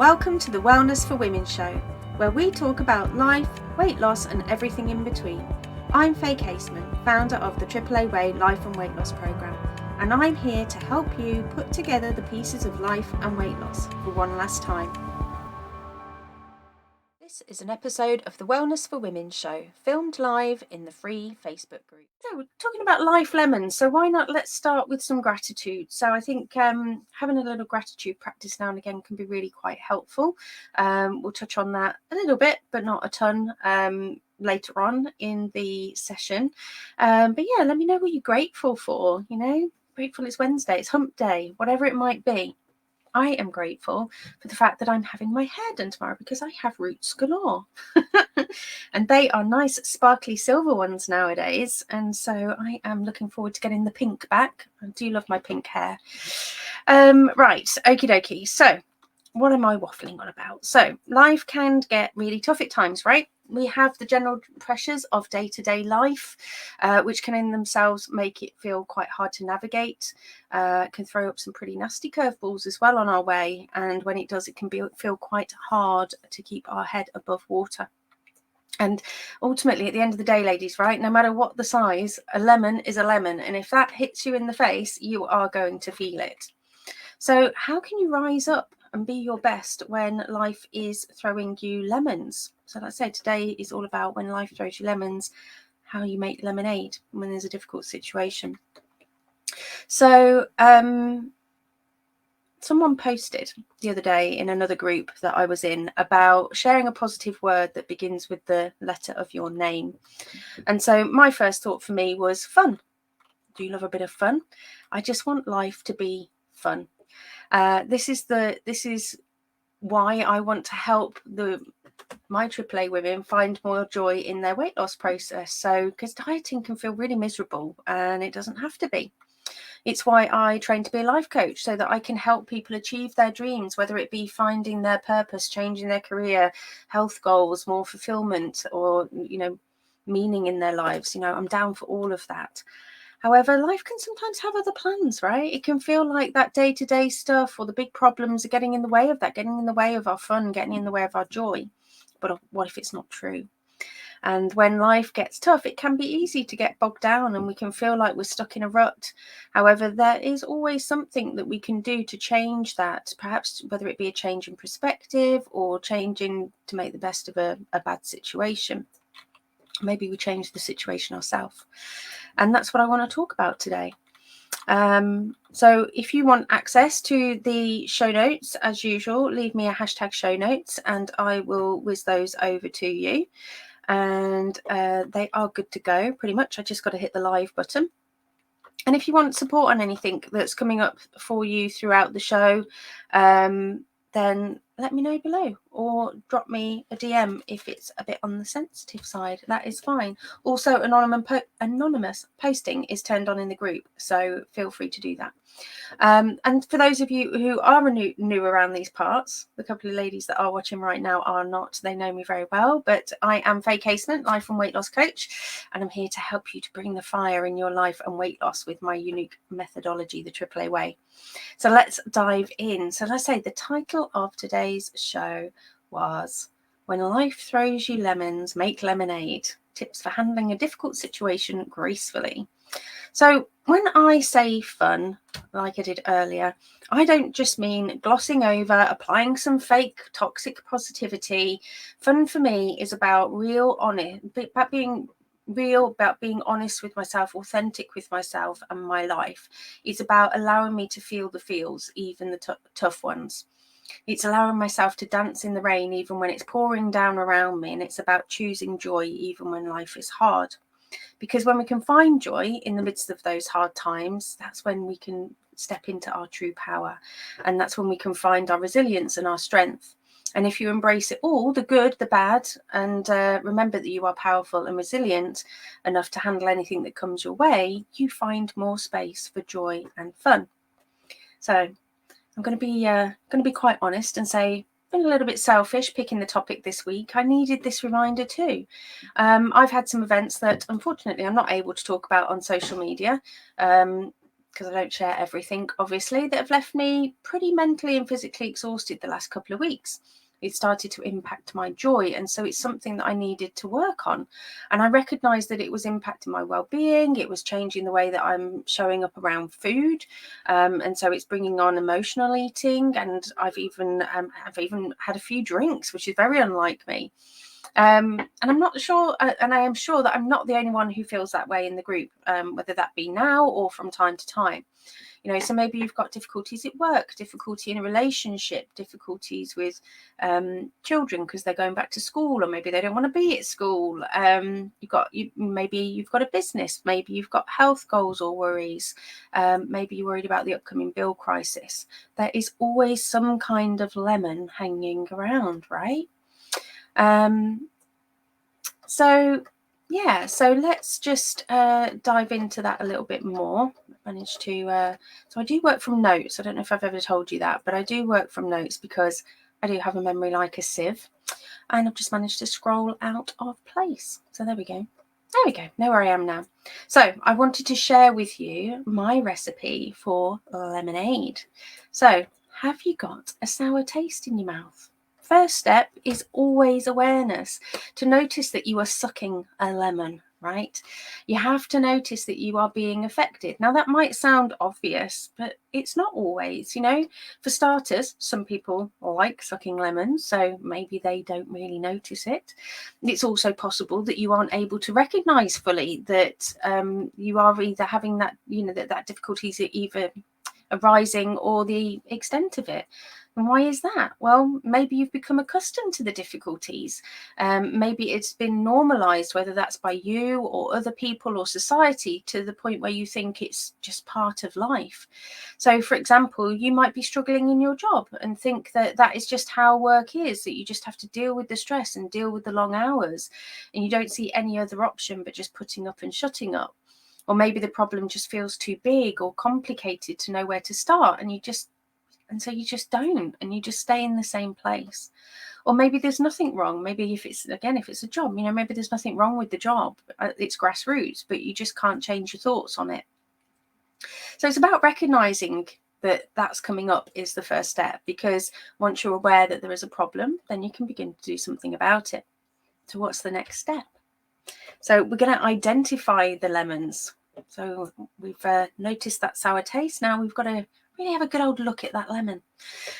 Welcome to the Wellness for Women show, where we talk about life, weight loss and everything in between. I'm Faye Caseman, founder of the AAA Way Life and Weight Loss Programme, and I'm here to help you put together the pieces of life and weight loss for one last time. This is an episode of the Wellness for Women show, filmed live in the free Facebook group. So we're talking about life lemons, so why not let's start with some gratitude. So I think having a little gratitude practice now and again can be really quite helpful. We'll touch on that a little bit, but not a ton later on in the session. But yeah, let me know what you're grateful for. You know, grateful it's Wednesday, it's hump day, whatever it might be. I am grateful for the fact that I'm having my hair done tomorrow because I have roots galore. And they are nice sparkly silver ones nowadays. And so I am looking forward to getting the pink back. I do love my pink hair. Right, okie dokie. So what am I waffling on about? So life can get really tough at times, right? We have the general pressures of day-to-day life, which can in themselves make it feel quite hard to navigate. Can throw up some pretty nasty curveballs as well on our way. And when it does, it can feel quite hard to keep our head above water. And ultimately, at the end of the day, ladies, right, no matter what the size, a lemon is a lemon. And if that hits you in the face, you are going to feel it. So how can you rise up and be your best when life is throwing you lemons? So let's say today is all about when life throws you lemons, how you make lemonade when there's a difficult situation. So someone posted the other day in another group that I was in about sharing a positive word that begins with the letter of your name. And so my first thought for me was fun. Do you love a bit of fun? I just want life to be fun. This is why I want to help my AAA women find more joy in their weight loss process. So, because dieting can feel really miserable and it doesn't have to be. It's why I train to be a life coach, so that I can help people achieve their dreams, whether it be finding their purpose, changing their career, health goals, more fulfillment, or, you know, meaning in their lives. You know, I'm down for all of that. However, life can sometimes have other plans, right? It can feel like that day-to-day stuff or the big problems are getting in the way of that, getting in the way of our fun, getting in the way of our joy. But what if it's not true? And when life gets tough, it can be easy to get bogged down and we can feel like we're stuck in a rut. However, there is always something that we can do to change that, perhaps whether it be a change in perspective or changing to make the best of a bad situation. Maybe we change the situation ourselves. And that's what I want to talk about today. So if you want access to the show notes, as usual, leave me a hashtag show notes and I will whiz those over to you. And they are good to go pretty much. I just got to hit the live button. And if you want support on anything that's coming up for you throughout the show, then let me know below or drop me a DM if it's a bit on the sensitive side. That is fine. Also, anonymous posting is turned on in the group, so feel free to do that. And for those of you who are new around these parts, the couple of ladies that are watching right now are not. They know me very well, but I am Faye Caseman, life and weight loss coach, and I'm here to help you to bring the fire in your life and weight loss with my unique methodology, the AAA Way. So let's dive in. So let's say the title of today's show was When Life Throws You Lemons, Make Lemonade. Tips for handling a difficult situation gracefully. So when I say fun, like I did earlier, I don't just mean glossing over, applying some fake toxic positivity. Fun for me is about being real, about being honest with myself, authentic with myself and my life. It's about allowing me to feel the feels, even the tough ones. It's allowing myself to dance in the rain even when it's pouring down around me, and it's about choosing joy even when life is hard. Because when we can find joy in the midst of those hard times, that's when we can step into our true power. And that's when we can find our resilience and our strength. And if you embrace it all, the good, the bad, and remember that you are powerful and resilient enough to handle anything that comes your way, you find more space for joy and fun. So I'm going to be quite honest and say, been a little bit selfish picking the topic this week. I needed this reminder too. I've had some events that unfortunately I'm not able to talk about on social media. because I don't share everything, obviously, that have left me pretty mentally and physically exhausted the last couple of weeks. It started to impact my joy, and so it's something that I needed to work on. And I recognized that it was impacting my well-being. It was changing the way that I'm showing up around food, and so it's bringing on emotional eating. And I've even had a few drinks, which is very unlike me. And I'm not sure, and I am sure that I'm not the only one who feels that way in the group, whether that be now or from time to time. So maybe you've got difficulties at work, difficulty in a relationship, difficulties with children because they're going back to school, or maybe they don't want to be at school. Maybe you've got a business, maybe you've got health goals or worries, maybe you're worried about the upcoming bill crisis. There is always some kind of lemon hanging around, right? So let's just dive into that a little bit more. So I do work from notes. I don't know if I've ever told you that, but I do work from notes because I do have a memory like a sieve, and I've just managed to scroll out of place. So there we go. Know where I am now. So I wanted to share with you my recipe for lemonade. So have you got a sour taste in your mouth? First step is always awareness, to notice that you are sucking a lemon, right? You have to notice that you are being affected. Now, that might sound obvious, but it's not always, For starters, some people like sucking lemons, so maybe they don't really notice it. It's also possible that you aren't able to recognize fully that you are either having that, that difficulties either arising or the extent of it. And why is that? Well, maybe you've become accustomed to the difficulties. Maybe it's been normalized, whether that's by you or other people or society, to the point where you think it's just part of life. So, for example, you might be struggling in your job and think that that is just how work is, that you just have to deal with the stress and deal with the long hours, and you don't see any other option but just putting up and shutting up. Or maybe the problem just feels too big or complicated to know where to start, and so you just don't, and you just stay in the same place. Or maybe there's nothing wrong. Maybe if it's a job, maybe there's nothing wrong with the job. It's grassroots, but you just can't change your thoughts on it. So it's about recognizing that that's coming up is the first step, because once you're aware that there is a problem, then you can begin to do something about it. So what's the next step? So we're going to identify the lemons. So we've noticed that sour taste. Now we've got to really have a good old look at that lemon.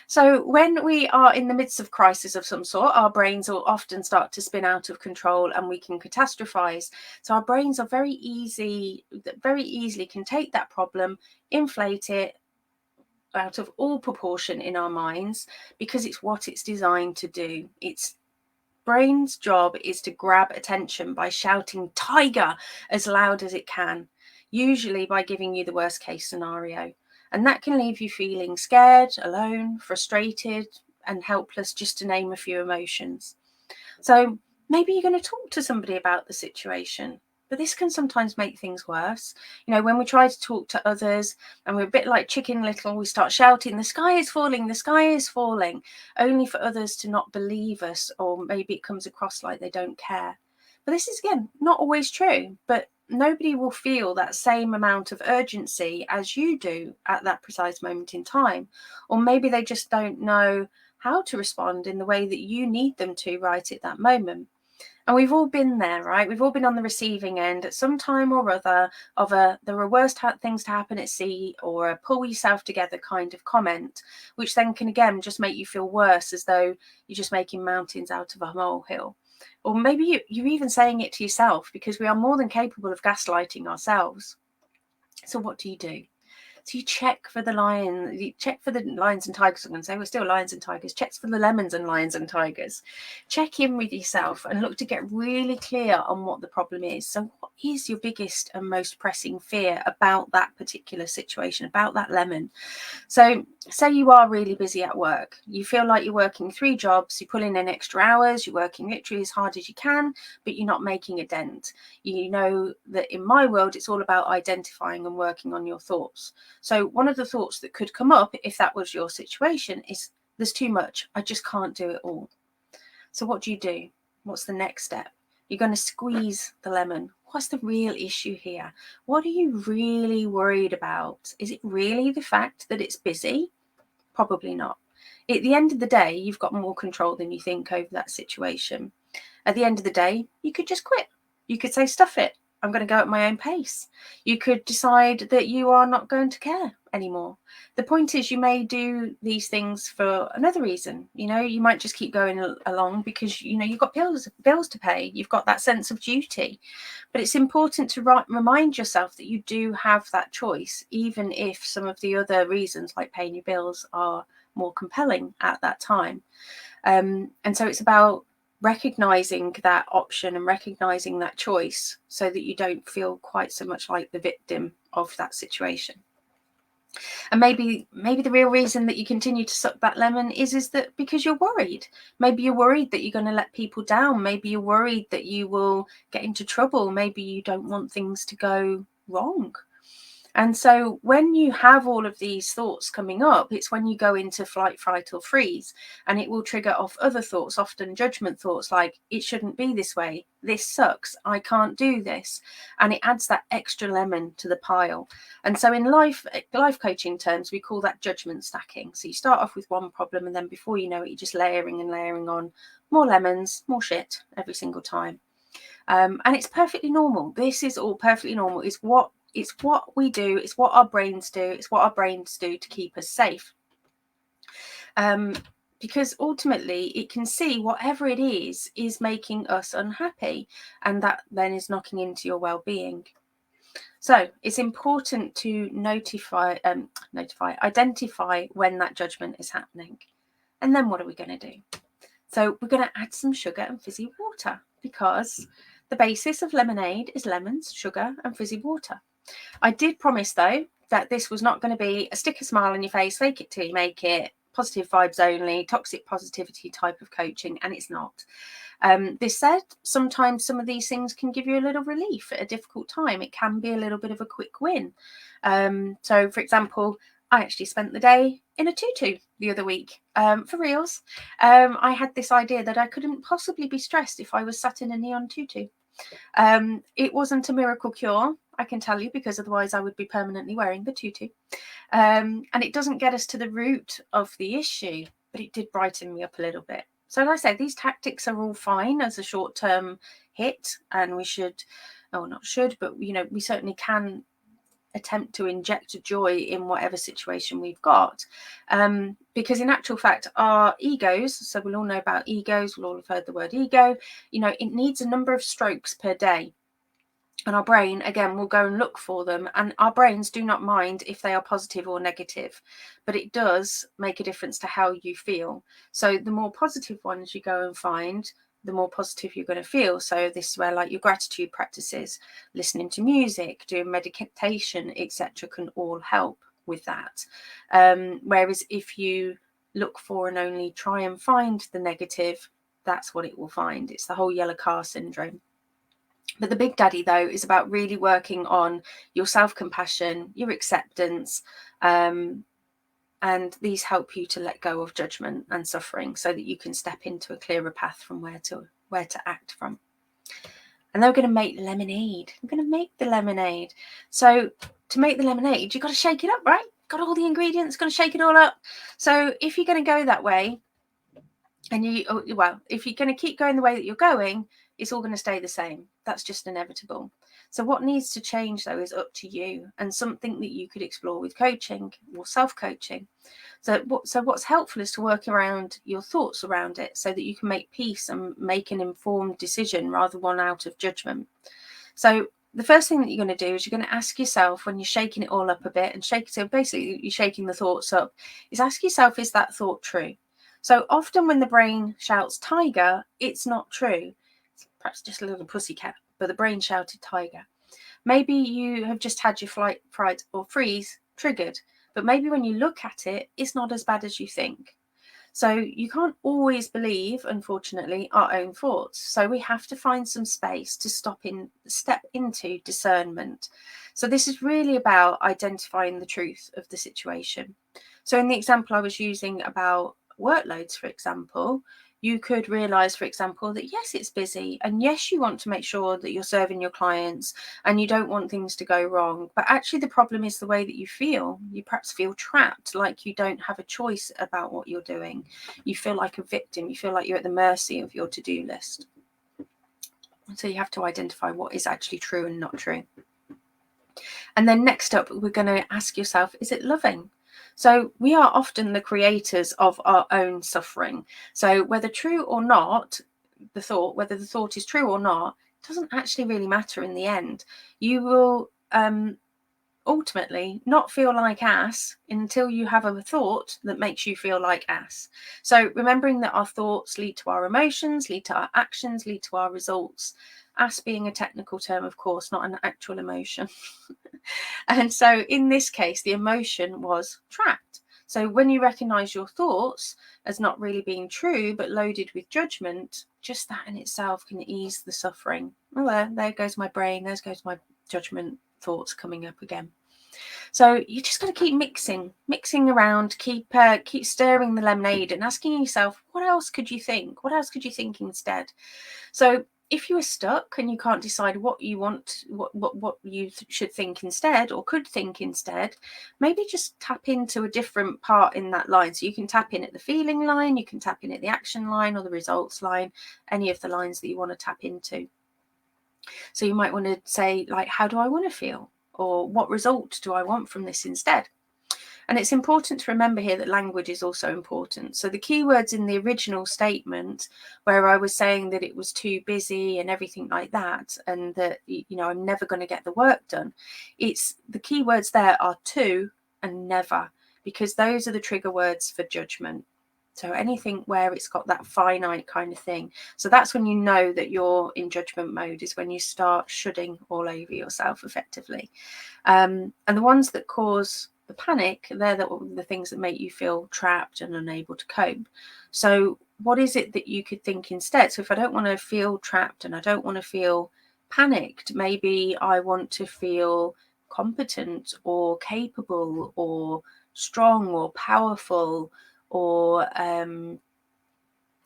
So when we are in the midst of crisis of some sort, our brains will often start to spin out of control and we can catastrophize. So our brains are very easily can take that problem, inflate it out of all proportion in our minds, because it's what it's designed to do. Its brain's job is to grab attention by shouting "tiger" as loud as it can, usually by giving you the worst case scenario. And that can leave you feeling scared, alone, frustrated, and helpless, just to name a few emotions. So maybe you're going to talk to somebody about the situation, but this can sometimes make things worse. When we try to talk to others and we're a bit like Chicken Little, we start shouting, "The sky is falling, the sky is falling," only for others to not believe us, or maybe it comes across like they don't care. But this is, again, not always true, but nobody will feel that same amount of urgency as you do at that precise moment in time. Or maybe they just don't know how to respond in the way that you need them to right at that moment. And we've all been there, right? We've all been on the receiving end at some time or other of there are worse things to happen at sea, or a pull yourself together kind of comment, which then can, again, just make you feel worse, as though you're just making mountains out of a molehill. Or maybe you're even saying it to yourself, because we are more than capable of gaslighting ourselves. So what do? So you check for the lions and tigers. I'm going to say we're still lions and tigers. Checks for the lemons and lions and tigers. Check in with yourself and look to get really clear on what the problem is. So what is your biggest and most pressing fear about that particular situation, about that lemon? So say you are really busy at work. You feel like you're working 3 jobs. You pull in extra hours. You're working literally as hard as you can, but you're not making a dent. You know that in my world, it's all about identifying and working on your thoughts. So one of the thoughts that could come up, if that was your situation, is, "There's too much. I just can't do it all." So what do? What's the next step? You're going to squeeze the lemon. What's the real issue here? What are you really worried about? Is it really the fact that it's busy? Probably not. At the end of the day, you've got more control than you think over that situation. At the end of the day, you could just quit. You could say, stuff it. I'm going to go at my own pace. You could decide that you are not going to care anymore. The point is, you may do these things for another reason. You might just keep going along because, you've got bills to pay. You've got that sense of duty. But it's important to remind yourself that you do have that choice, even if some of the other reasons, like paying your bills, are more compelling at that time. And so it's about recognizing that option and recognizing that choice so that you don't feel quite so much like the victim of that situation. And maybe the real reason that you continue to suck that lemon is that because you're worried. Maybe you're worried that you're going to let people down. Maybe you're worried that you will get into trouble. Maybe you don't want things to go wrong. And so when you have all of these thoughts coming up, it's when you go into flight, fright, or freeze, and it will trigger off other thoughts, often judgment thoughts like, it shouldn't be this way, this sucks, I can't do this. And it adds that extra lemon to the pile. And so in life coaching terms, we call that judgment stacking. So you start off with one problem, and then before you know it, you're just layering and layering on more lemons, more shit every single time. And it's perfectly normal. This is all perfectly normal. It's what we do. It's what our brains do. It's what our brains do to keep us safe. Because ultimately it can see whatever it is making us unhappy, and that then is knocking into your well-being. So it's important to identify when that judgment is happening. And then what are we going to do? So we're going to add some sugar and fizzy water, because the basis of lemonade is lemons, sugar, and fizzy water. I did promise, though, that this was not going to be a stick a smile on your face, fake it till you make it, positive vibes only, toxic positivity type of coaching, and it's not. This said, sometimes some of these things can give you a little relief at a difficult time. It can be a little bit of a quick win. So, for example, I actually spent the day in a tutu the other week. For reals. I had this idea that I couldn't possibly be stressed if I was sat in a neon tutu. It wasn't a miracle cure, I can tell you, because otherwise I would be permanently wearing the tutu. And it doesn't get us to the root of the issue, but it did brighten me up a little bit. So like I say, these tactics are all fine as a short-term hit, and we should, but we certainly can attempt to inject joy in whatever situation we've got, because in actual fact our egos, so we'll all know about egos, we'll all have heard the word ego, it needs a number of strokes per day, and our brain again will go and look for them, and our brains do not mind if they are positive or negative, but it does make a difference to how you feel. So the more positive ones you go and find, the more positive you're going to feel. So this is where, like, your gratitude practices, listening to music, doing meditation, etc., can all help with that. Whereas if you look for and only try and find the negative, that's what it will find. It's the whole yellow car syndrome. But the big daddy, though, is about really working on your self-compassion, your acceptance, and these help you to let go of judgment and suffering so that you can step into a clearer path from where to act from. And then we're going to make lemonade. We're going to make the lemonade. So to make the lemonade, you've got to shake it up, right? Got all the ingredients, got to shake it all up. So if you're going to go that way, and if you're going to keep going the way that you're going, it's all going to stay the same. That's just inevitable. So what needs to change, though, is up to you, and something that you could explore with coaching or self-coaching. So what's helpful is to work around your thoughts around it so that you can make peace and make an informed decision rather than one out of judgment. So the first thing that you're going to do is you're going to ask yourself, when you're shaking it all up a bit, so basically you're shaking the thoughts up, is ask yourself, is that thought true? So often when the brain shouts tiger, it's not true. It's perhaps just a little pussycat, but the brain shouted tiger. Maybe you have just had your flight, fright, or freeze triggered, but maybe when you look at it, it's not as bad as you think. So you can't always believe, unfortunately, our own thoughts. So we have to find some space to step into discernment. So this is really about identifying the truth of the situation. So in the example I was using about workloads, for example, You could realize, for example, that yes, it's busy, and yes, you want to make sure that you're serving your clients and you don't want things to go wrong. But actually, the problem is the way that you feel. You perhaps feel trapped, like you don't have a choice about what you're doing. You feel like a victim. You feel like you're at the mercy of your to-do list. So you have to identify what is actually true and not true. And then next up, we're going to ask yourself, is it loving? So we are often the creators of our own suffering. So whether true or not, whether the thought is true or not, doesn't actually really matter in the end. You will ultimately not feel like ass until you have a thought that makes you feel like ass. So remembering that our thoughts lead to our emotions, lead to our actions, lead to our results. Ass being a technical term, of course, not an actual emotion. And so in this case, the emotion was trapped. So when you recognize your thoughts as not really being true, but loaded with judgment, just that in itself can ease the suffering. Oh, there goes my brain. There goes my judgment thoughts coming up again. So you just got to keep mixing around, keep stirring the lemonade and asking yourself, what else could you think? What else could you think instead? So if you are stuck and you can't decide what you want, what you should think instead or could think instead, maybe just tap into a different part in that line. So you can tap in at the feeling line, you can tap in at the action line or the results line, any of the lines that you want to tap into. So you might want to say, like, how do I want to feel? Or what result do I want from this instead? And it's important to remember here that language is also important. So the keywords in the original statement, where I was saying that it was too busy and everything like that, and that, I'm never going to get the work done, it's the keywords there are to and never, because those are the trigger words for judgment. So anything where it's got that finite kind of thing. So that's when you know that you're in judgment mode, is when you start shoulding all over yourself effectively. And the ones that cause the panic, they're the things that make you feel trapped and unable to cope. So what is it that you could think instead? So if I don't want to feel trapped and I don't want to feel panicked, maybe I want to feel competent or capable or strong or powerful or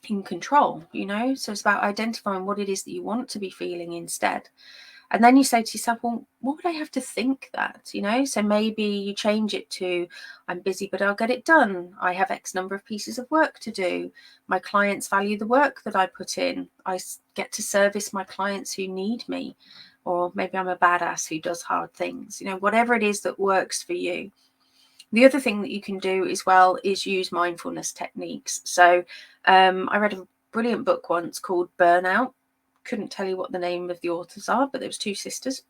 in control, So it's about identifying what it is that you want to be feeling instead. And then you say to yourself, well, what would I have to think that, So maybe you change it to, I'm busy, but I'll get it done. I have X number of pieces of work to do. My clients value the work that I put in. I get to service my clients who need me. Or maybe I'm a badass who does hard things, whatever it is that works for you. The other thing that you can do as well is use mindfulness techniques. So I read a brilliant book once called Burnout. Couldn't tell you what the name of the authors are, but there was two sisters.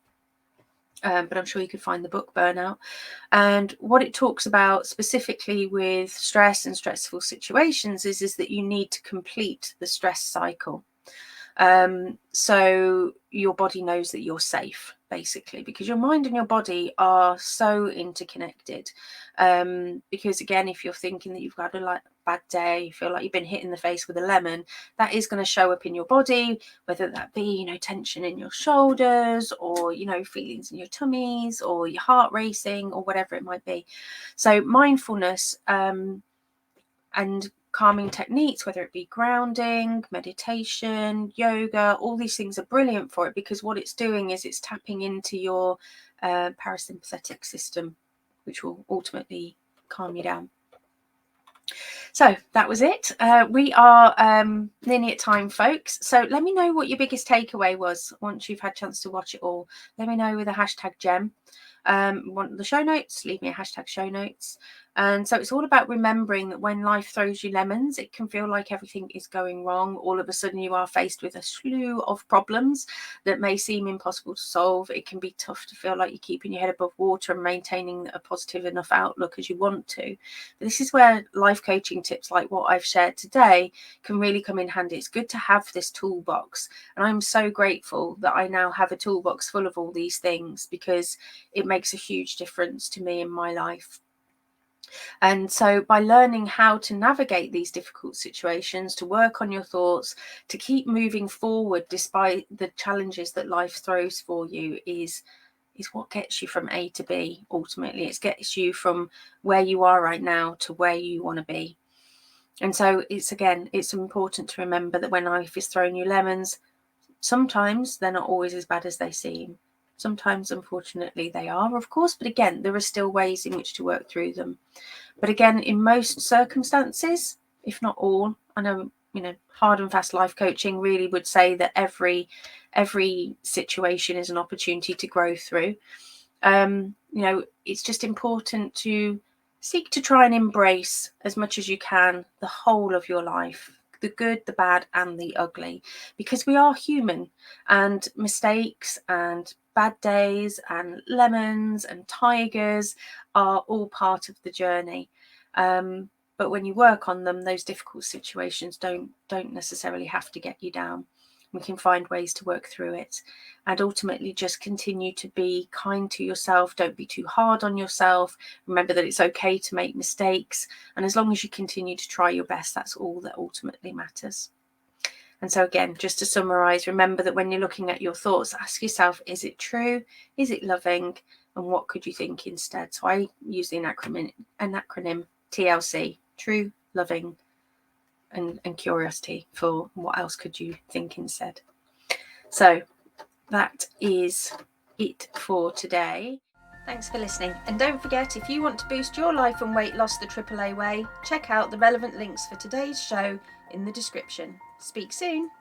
But I'm sure you could find the book Burnout. And what it talks about specifically with stress and stressful situations is that you need to complete the stress cycle. So your body knows that you're safe, basically, because your mind and your body are so interconnected. Because again, if you're thinking that you've got a bad day, you feel like you've been hit in the face with a lemon, that is going to show up in your body, whether that be, tension in your shoulders or, feelings in your tummies or your heart racing or whatever it might be. So mindfulness, and calming techniques, whether it be grounding, meditation, yoga, all these things are brilliant for it, because what it's doing is it's tapping into your parasympathetic system, which will ultimately calm you down. So that was it. We are nearly at time, folks. So let me know what your biggest takeaway was once you've had a chance to watch it all. Let me know with a hashtag gem. Want the show notes, leave me a hashtag show notes. And so it's all about remembering that when life throws you lemons, it can feel like everything is going wrong. All of a sudden you are faced with a slew of problems that may seem impossible to solve. It can be tough to feel like you're keeping your head above water and maintaining a positive enough outlook as you want to. But this is where life coaching tips like what I've shared today can really come in handy. It's good to have this toolbox. And I'm so grateful that I now have a toolbox full of all these things, because it makes a huge difference to me in my life. And so by learning how to navigate these difficult situations, to work on your thoughts, to keep moving forward despite the challenges that life throws for you is what gets you from A to B. Ultimately, it gets you from where you are right now to where you want to be. And so it's important to remember that when life is throwing you lemons, sometimes they're not always as bad as they seem. Sometimes, unfortunately, they are, of course, but again, there are still ways in which to work through them. But again, in most circumstances, if not all, I know, hard and fast life coaching really would say that every situation is an opportunity to grow through. It's just important to seek to try and embrace as much as you can the whole of your life, the good, the bad, and the ugly, because we are human, and mistakes and bad days and lemons and tigers are all part of the journey. But when you work on them, those difficult situations don't necessarily have to get you down. We can find ways to work through it, and ultimately just continue to be kind to yourself. Don't be too hard on yourself. Remember that it's okay to make mistakes, and as long as you continue to try your best, that's all that ultimately matters. And so again, just to summarize, remember that when you're looking at your thoughts, ask yourself, is it true? Is it loving? And what could you think instead? So I use the acronym TLC, true, loving, and curiosity, for what else could you think instead. So that is it for today. Thanks for listening, and don't forget, if you want to boost your life and weight loss the AAA way, check out the relevant links for today's show in the description. Speak soon.